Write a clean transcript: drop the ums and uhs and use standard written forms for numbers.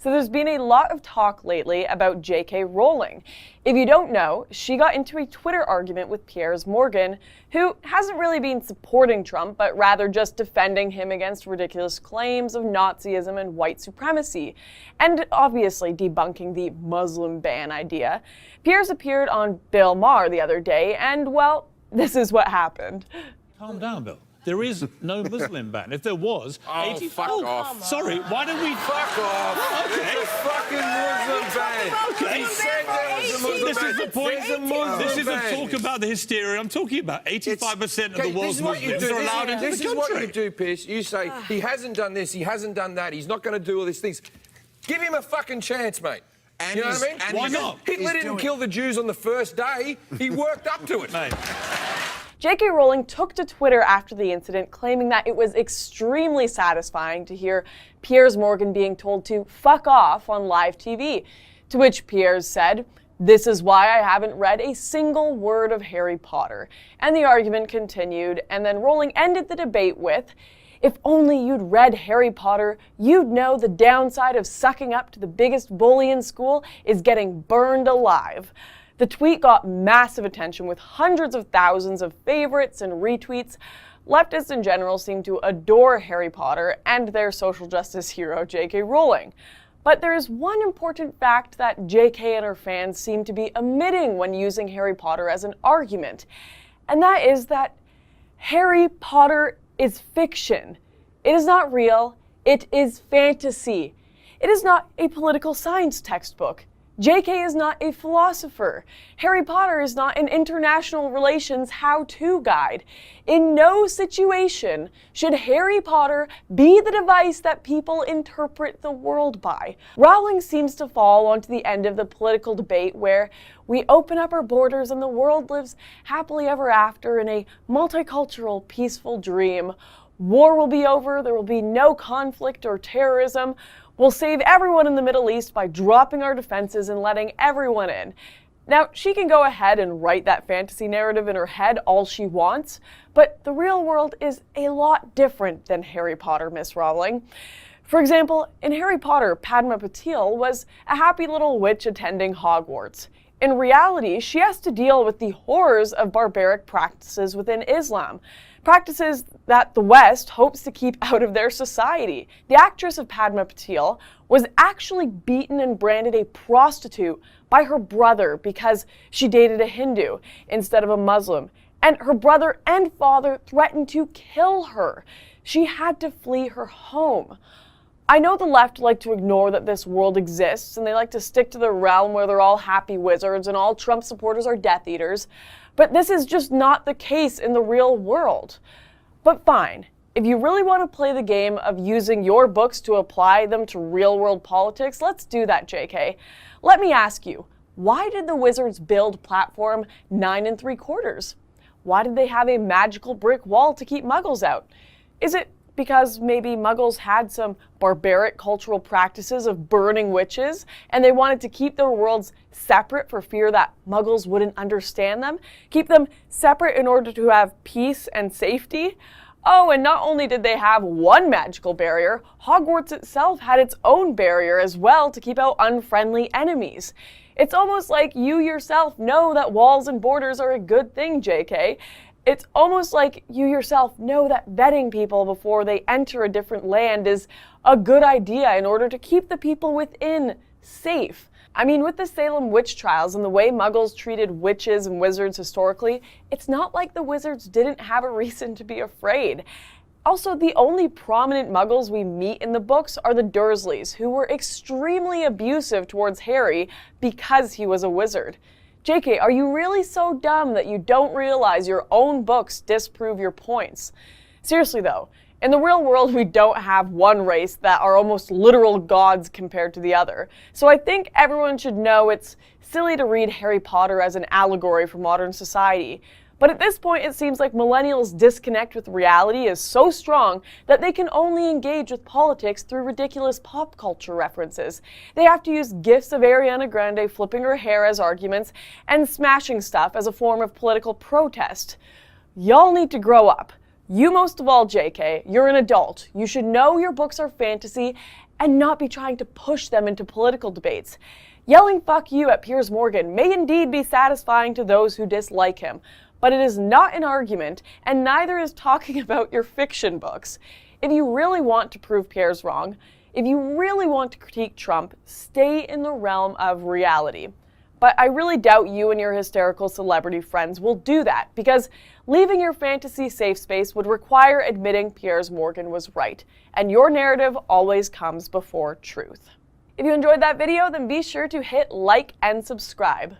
So there's been a lot of talk lately about J.K. Rowling. If you don't know, she got into a Twitter argument with Piers Morgan, who hasn't really been supporting Trump, but rather just defending him against ridiculous claims of Nazism and white supremacy, and obviously debunking the Muslim ban idea. Piers appeared on Bill Maher the other day, and well, this is what happened. Calm down, Bill. There is no Muslim ban. If there was, fuck off. Sorry, why don't we... Fuck off. Okay. There's a fucking Muslim ban. Okay. He said there was a Muslim This is the point. There's a Muslim This isn't ban. talk about the hysteria. I'm talking about 85% of the world's Muslims are allowed into the country. This is what you do, Piers. You say, he hasn't done this, he hasn't done that, he's not going to do all these things. Give him a fucking chance, mate. And you know what I mean? And why not? Hitler didn't kill the Jews on the first day. He worked up to it. Mate. J.K. Rowling took to Twitter after the incident, claiming that it was extremely satisfying to hear Piers Morgan being told to fuck off on live TV, to which Piers said, "This is why I haven't read a single word of Harry Potter." And the argument continued, and then Rowling ended the debate with, "If only you'd read Harry Potter, you'd know the downside of sucking up to the biggest bully in school is getting burned alive." The tweet got massive attention with hundreds of thousands of favorites and retweets. Leftists in general seem to adore Harry Potter and their social justice hero, J.K. Rowling. But there is one important fact that J.K. and her fans seem to be omitting when using Harry Potter as an argument, and that is that Harry Potter is fiction. It is not real. It is fantasy. It is not a political science textbook. J.K. is not a philosopher. Harry Potter is not an international relations how-to guide. In no situation should Harry Potter be the device that people interpret the world by. Rowling seems to fall onto the end of the political debate where we open up our borders and the world lives happily ever after in a multicultural, peaceful dream. War will be over, there will be no conflict or terrorism. We'll save everyone in the Middle East by dropping our defenses and letting everyone in. Now, she can go ahead and write that fantasy narrative in her head all she wants, but the real world is a lot different than Harry Potter, Miss Rowling. For example, in Harry Potter, Padma Patil was a happy little witch attending Hogwarts. In reality, she has to deal with the horrors of barbaric practices within Islam, practices that the West hopes to keep out of their society. The actress of Padma Patil was actually beaten and branded a prostitute by her brother because she dated a Hindu instead of a Muslim, and her brother and father threatened to kill her. She had to flee her home. I know the left like to ignore that this world exists, and they like to stick to the realm where they're all happy wizards and all Trump supporters are Death Eaters, but this is just not the case in the real world. But fine, if you really want to play the game of using your books to apply them to real-world politics, let's do that, JK. Let me ask you, why did the Wizards build platform 9 3/4? Why did they have a magical brick wall to keep Muggles out? Is it because maybe Muggles had some barbaric cultural practices of burning witches, and they wanted to keep their worlds separate for fear that Muggles wouldn't understand them? Keep them separate in order to have peace and safety? Oh, and not only did they have one magical barrier, Hogwarts itself had its own barrier as well to keep out unfriendly enemies. It's almost like you yourself know that walls and borders are a good thing, JK. It's almost like you yourself know that vetting people before they enter a different land is a good idea in order to keep the people within safe. I mean, with the Salem witch trials and the way Muggles treated witches and wizards historically, it's not like the wizards didn't have a reason to be afraid. Also, the only prominent Muggles we meet in the books are the Dursleys, who were extremely abusive towards Harry because he was a wizard. JK, are you really so dumb that you don't realize your own books disprove your points? Seriously though, in the real world we don't have one race that are almost literal gods compared to the other. So I think everyone should know it's silly to read Harry Potter as an allegory for modern society. But at this point, it seems like millennials' disconnect with reality is so strong that they can only engage with politics through ridiculous pop culture references. They have to use gifs of Ariana Grande flipping her hair as arguments and smashing stuff as a form of political protest. Y'all need to grow up. You most of all, JK, you're an adult. You should know your books are fantasy and not be trying to push them into political debates. Yelling fuck you at Piers Morgan may indeed be satisfying to those who dislike him, but it is not an argument, and neither is talking about your fiction books. If you really want to prove Piers wrong, if you really want to critique Trump, stay in the realm of reality. But I really doubt you and your hysterical celebrity friends will do that, because leaving your fantasy safe space would require admitting Piers Morgan was right, and your narrative always comes before truth. If you enjoyed that video, then be sure to hit like and subscribe.